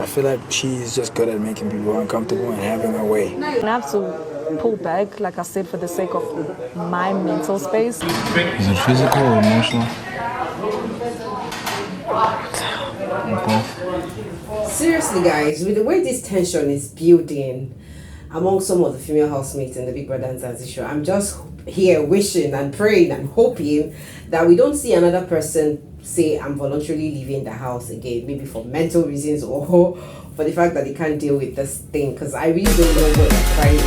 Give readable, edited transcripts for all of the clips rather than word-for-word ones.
I feel like she's just good at making people uncomfortable and having her way. I have to pull back, like I said, for the sake of my mental space. Is it physical or emotional? Seriously, guys, with the way this tension is building among some of the female housemates in the Bbmzansi show, I'm just here wishing and praying and hoping that we don't see another person say I'm voluntarily leaving the house again, maybe for mental reasons or for the fact that they can't deal with this thing, because I really don't know what they're trying to.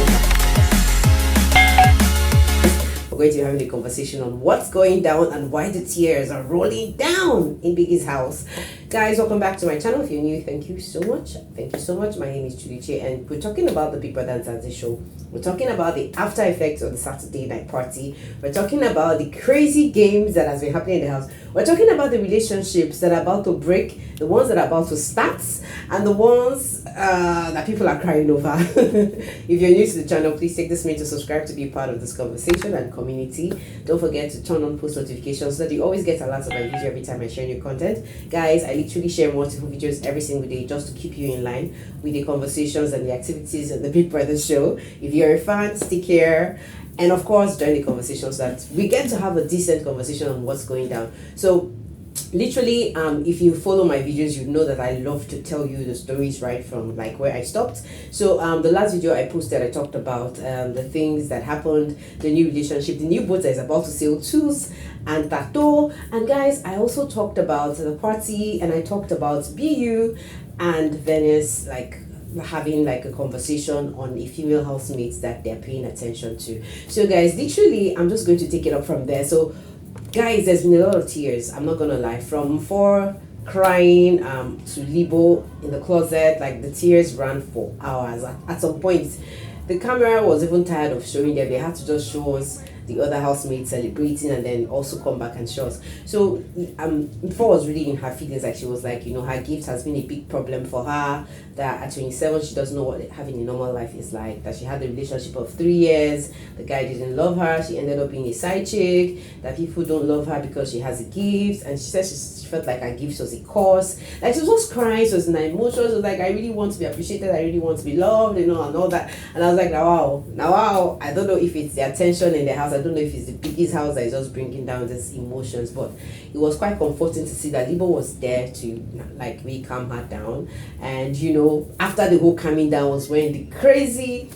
We're going to be having a conversation on what's going down and why the tears are rolling down in Biggie's house. Guys, welcome back to my channel. If you're new, thank you so much. Thank you so much. My name is Julie, and we're talking about the Bbmzansi show. We're talking about the after effects of the Saturday night party. We're talking about the crazy games that has been happening in the house. We're talking about the relationships that are about to break, the ones that are about to start, and the ones that people are crying over. If you're new to the channel, please take this minute to subscribe to be part of this conversation and community. Don't forget to turn on post notifications so that you always get alerts of my video every time I share new content. Guys, I literally share multiple videos every single day just to keep you in line with the conversations and the activities of the Big Brother show. If you're a fan, stick here. And of course, join the conversation so that we get to have a decent conversation on what's going down. So literally, if you follow my videos, you know that I love to tell you the stories right from like where I stopped. So the last video I posted, I talked about the things that happened, the new relationship, the new boat that is about to sail, Tools and Tato. And guys, I also talked about the party, and I talked about BU and Venice, like having like a conversation on a female housemates that they're paying attention to. So guys, literally, I'm just going to take it up from there. So guys, there's been a lot of tears, I'm not gonna lie, from for crying to Libo in the closet. Like the tears ran for hours. At some point the camera was even tired of showing them. They had to just show us the other housemates celebrating and then also come back and show us. So before was really in her feelings, like she was like, you know, her gift has been a big problem for her, that at 27 she doesn't know what having a normal life is like, that she had a relationship of 3 years, the guy didn't love her, she ended up being a side chick, that people don't love her because she has a gift, and she said she felt like her gift was a curse. Like she was just crying, she was in her emotions, she was like, I really want to be appreciated, I really want to be loved, you know, and all that. And I was like, now wow, I don't know if it's the attention in the house, I don't know if it's the biggest house that is just bringing down these emotions, but it was quite comforting to see that Libo was there to like really calm her down. And you know, after the whole calming down was when the crazy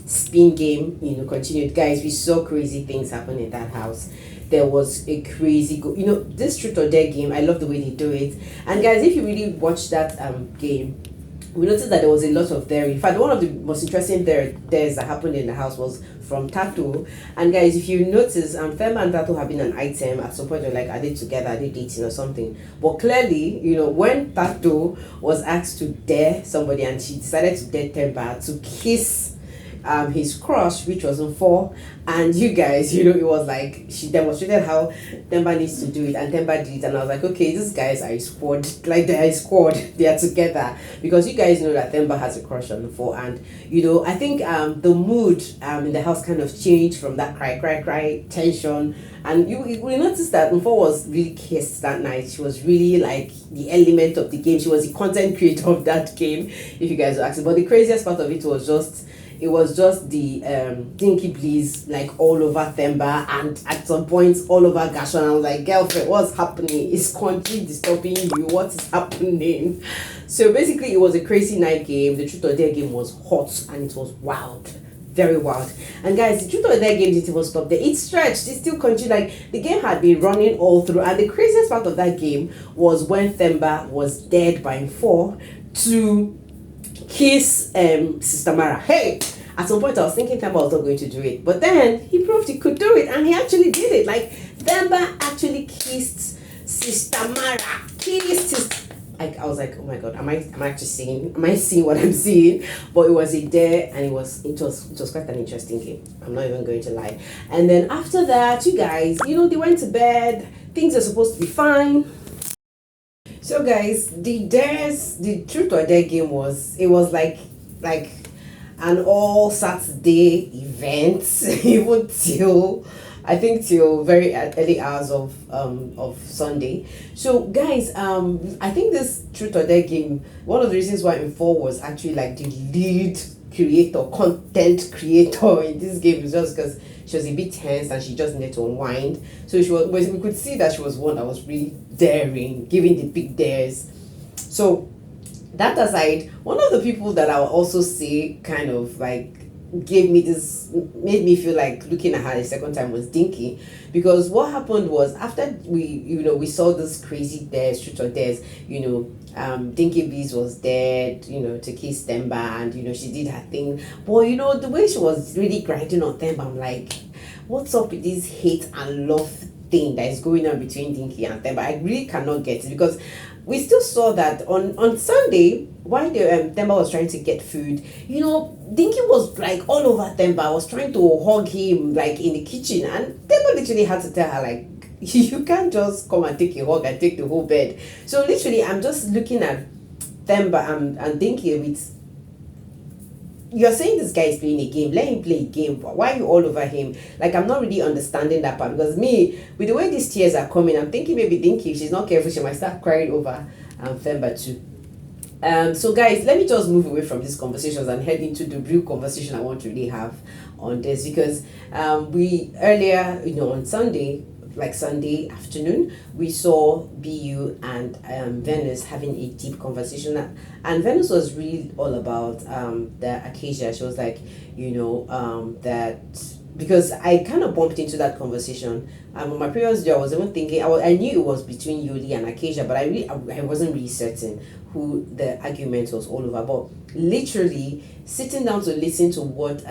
spin game, you know, continued. Guys, we saw crazy things happen in that house. There was a crazy you know, this truth or dare game, I love the way they do it. And guys, if you really watch that game, we noticed that there was a lot of daring. In fact, one of the most interesting dares that happened in the house was from Tattoo. And guys, if you notice, Femba and Tattoo have been an item at some point. They're like, are they together, are they dating or something? But clearly, you know, when Tattoo was asked to dare somebody and she decided to dare Temba to kiss his crush, which was on 4, and you guys, you know, it was like she demonstrated how Temba needs to do it, and Temba did it, and I was like, okay, these guys are a squad, like they are a squad, they are together, because you guys know that Temba has a crush on 4. And you know, I think the mood in the house kind of changed from that cry tension. And you notice that Mfo was really kissed that night. She was really like the element of the game. She was the content creator of that game, if you guys are asking. But the craziest part of it was just the Dinky Bliss like all over Themba, and at some points all over Gasha. And I was like, girlfriend, what's happening? Is country disturbing you? What is happening? So basically, it was a crazy night game. The truth or dare game was hot and it was wild. Very wild. And guys, the truth of that game didn't even stop there. It stretched. It still continued. Like the game had been running all through. And the craziest part of that game was when Themba was dead by 4 to kiss Sister Mara. Hey, at some point I was thinking Themba was not going to do it, but then he proved he could do it, and he actually did it. Like Themba actually kissed Sister Mara. Kissed his. Like, I was like, oh my god, am I seeing what I'm seeing? But it was a dare, and it was quite an interesting game. I'm not even going to lie. And then after that, you guys, you know, they went to bed. Things are supposed to be fine. So guys, the truth or dare game was like an all Saturday event, even till I think till very early hours of Sunday. So guys, I think this truth or dare game, one of the reasons why Info was actually like the lead creator, content creator in this game is just because she was a bit tense and she just needed to unwind. So she was, we could see that she was one that was really daring, giving the big dares. So that aside, one of the people that I would also say kind of like made me feel like looking at her the second time was Dinky, because what happened was after we saw this crazy dares, truth or dares, Dinky Bees was dead, to kiss Themba, and she did her thing, but the way she was really grinding on Themba, I'm like, what's up with this hate and love thing that is going on between Dinky and Themba? I really cannot get it, because we still saw that on Sunday while Themba was trying to get food, Dinky was like all over Themba, was trying to hug him like in the kitchen, and Themba literally had to tell her like, you can't just come and take a hug and take the whole bed. So literally I'm just looking at Themba and Dinky with, you're saying this guy is playing a game, let him play a game, why are you all over him? Like, I'm not really understanding that part, because me, with the way these tears are coming, I'm thinking maybe Dinky, if she's not careful, she might start crying over Themba too. So guys, let me just move away from these conversations and head into the real conversation I want to really have on this, because we earlier, on Sunday, like Sunday afternoon, we saw BU and Venus having a deep conversation, and Venus was really all about the Acacia. She was like, that, because I kind of bumped into that conversation on my previous day. I was even thinking, I knew it was between Yoli and Acacia, but I wasn't really certain who the argument was all over. But literally sitting down to listen to what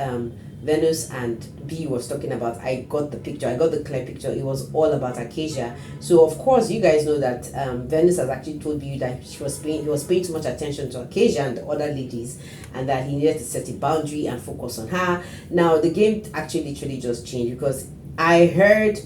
Venus and B was talking about, I got the picture, I got the clear picture. It was all about Acacia. So of course you guys know that Venus has actually told you that he was paying too much attention to Acacia and the other ladies, and that he needed to set a boundary and focus on her. Now the game actually literally just changed, because I heard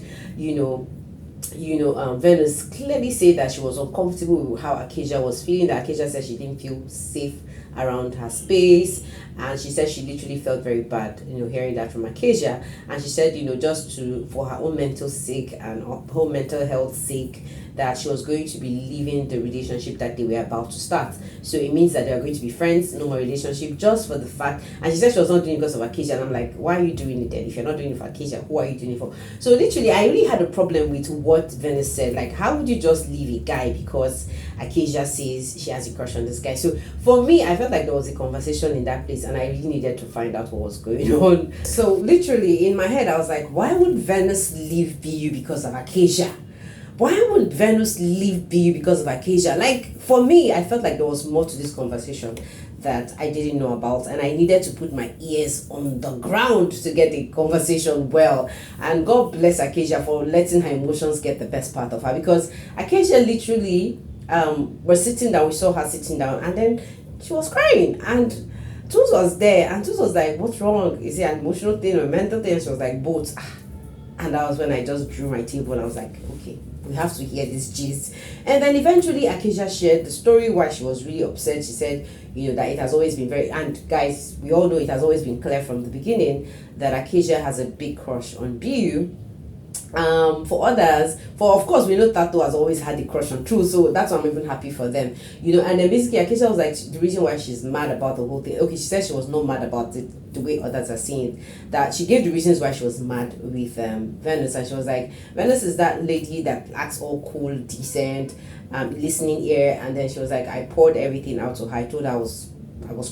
Venus clearly say that she was uncomfortable with how Acacia was feeling, that Acacia said she didn't feel safe around her space, and she said she literally felt very bad hearing that from Acacia, and she said just for her own mental sake and her own mental health sake, that she was going to be leaving the relationship that they were about to start. So it means that they are going to be friends, no more relationship, just for the fact. And she said she was not doing it because of Acacia, and I'm like, why are you doing it then? If you're not doing it for Acacia, who are you doing it for? So literally I really had a problem with what Venus said. Like, how would you just leave a guy because Acacia says she has a crush on this guy? So for me, I felt like there was a conversation in that place, and I really needed to find out what was going on. So literally in my head I was like, why would Venus leave BU because of Acacia? Why would Venus leave BU because of Acacia? Like, for me, I felt like there was more to this conversation that I didn't know about, and I needed to put my ears on the ground to get the conversation well. And God bless Acacia for letting her emotions get the best part of her, because Acacia literally was sitting down, we saw her sitting down, and then she was crying, and Tools was there, and Tools was like, what's wrong? Is it an emotional thing or a mental thing? And she was like, both. And that was when I just drew my table and I was like, okay, we have to hear this gist. And then eventually Acacia shared the story why she was really upset. She said, that it has always been and guys, we all know it has always been clear from the beginning that Acacia has a big crush on BU. For others, of course, we know Tato has always had a crush on True, so that's why I'm even happy for them. And then basically Acacia was like, the reason why she's mad about the whole thing. Okay, she said she was not mad about it the way others are saying it, that she gave the reasons why she was mad with Venus, and she was like, Venus is that lady that acts all cool, decent, listening ear, and then she was like, I poured everything out to her. I told her I was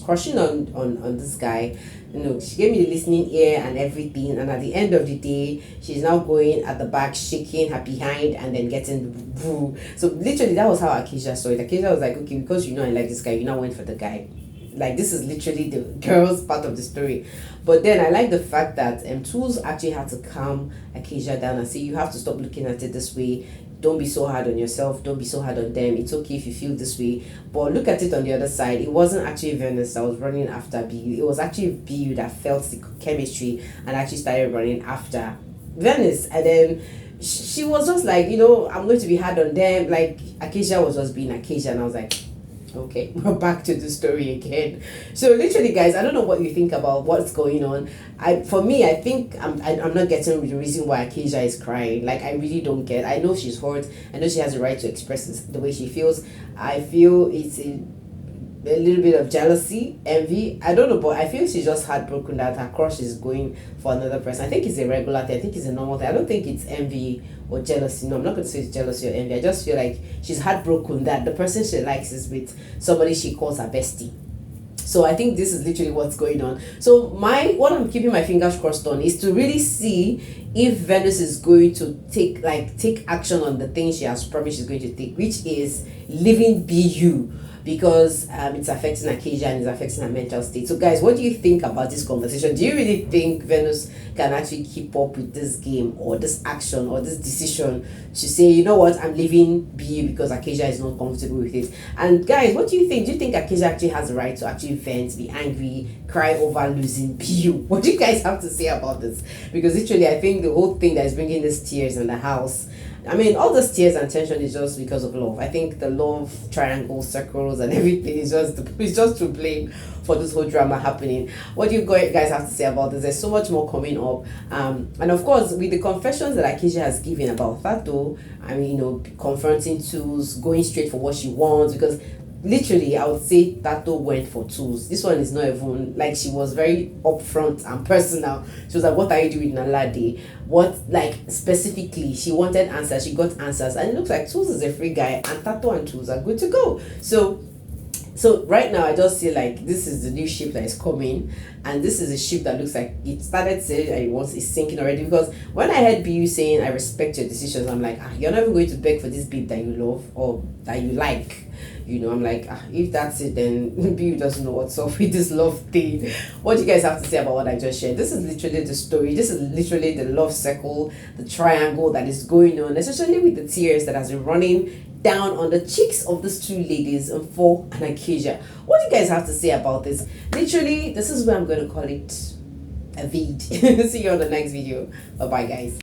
crushing on this guy. She gave me the listening ear and everything, and at the end of the day, she's now going at the back, shaking her behind, and then getting the boo. So literally, that was how Acacia saw it. Acacia was like, okay, because I like this guy, you now went for the guy. Like, this is literally the girl's part of the story. But then I like the fact that Tools actually had to calm Acacia down and say, you have to stop looking at it this way. Don't be so hard on yourself. Don't be so hard on them. It's okay if you feel this way. But look at it on the other side. It wasn't actually Venus that was running after BU. It was actually BU that felt the chemistry and actually started running after Venus. And then she was just like, I'm going to be hard on them. Like, Acacia was just being Acacia. And I was like, Okay, we're back to the story again. So literally, guys, I don't know what you think about what's going on. For me, I think I'm not getting the reason why Acacia is crying. Like, I really don't get. I know she's hurt. I know she has a right to express the way she feels. I feel it's a little bit of jealousy, envy. I don't know, but I feel she's just heartbroken that her crush is going for another person. I think it's a regular thing. I think it's a normal thing. I don't think it's envy or jealousy. No, I'm not going to say it's jealousy or envy. I just feel like she's heartbroken that the person she likes is with somebody she calls her bestie. So I think this is literally what's going on. So what I'm keeping my fingers crossed on is to really see if Venus is going to take action on the things she has promised she's going to take, which is living BU, because it's affecting Acacia and it's affecting her mental state. So guys, what do you think about this conversation? Do you really think Venus can actually keep up with this game or this action or this decision to say, you know what, I'm leaving BU because Acacia is not comfortable with it? And guys, what do you think? Do you think Acacia actually has the right to actually vent, be angry, cry over losing BU? What do you guys have to say about this? Because literally, I think the whole thing that is bringing these tears in the house, I mean, all this tears and tension is just because of love. I think the love triangle, circles, and everything is just to blame for this whole drama happening. What do you guys have to say about this? There's so much more coming up. And of course, with the confessions that Acacia has given about Fato, I mean, confronting Tools, going straight for what she wants, because literally, I would say Tato went for Tools. This one is not even like, she was very upfront and personal. She was like, what are you doing in Alade? What, like, specifically, she wanted answers, she got answers, and it looks like Tools is a free guy, and Tato and Tools are good to go. So right now, I just feel like this is the new ship that is coming, and this is a ship that looks like it started sailing and it's sinking already. Because when I heard BU saying, I respect your decisions, I'm like, you're not even going to beg for this babe that you love or that you like. I'm like, if that's it, then BU doesn't know what's up with this love thing. What do you guys have to say about what I just shared? This is literally the story. This is literally the love circle, the triangle that is going on, especially with the tears that has been running down on the cheeks of these two ladies, For and Acacia. What do you guys have to say about this? Literally, this is where I'm going to call it a vid. See you on the next video. Bye bye, guys.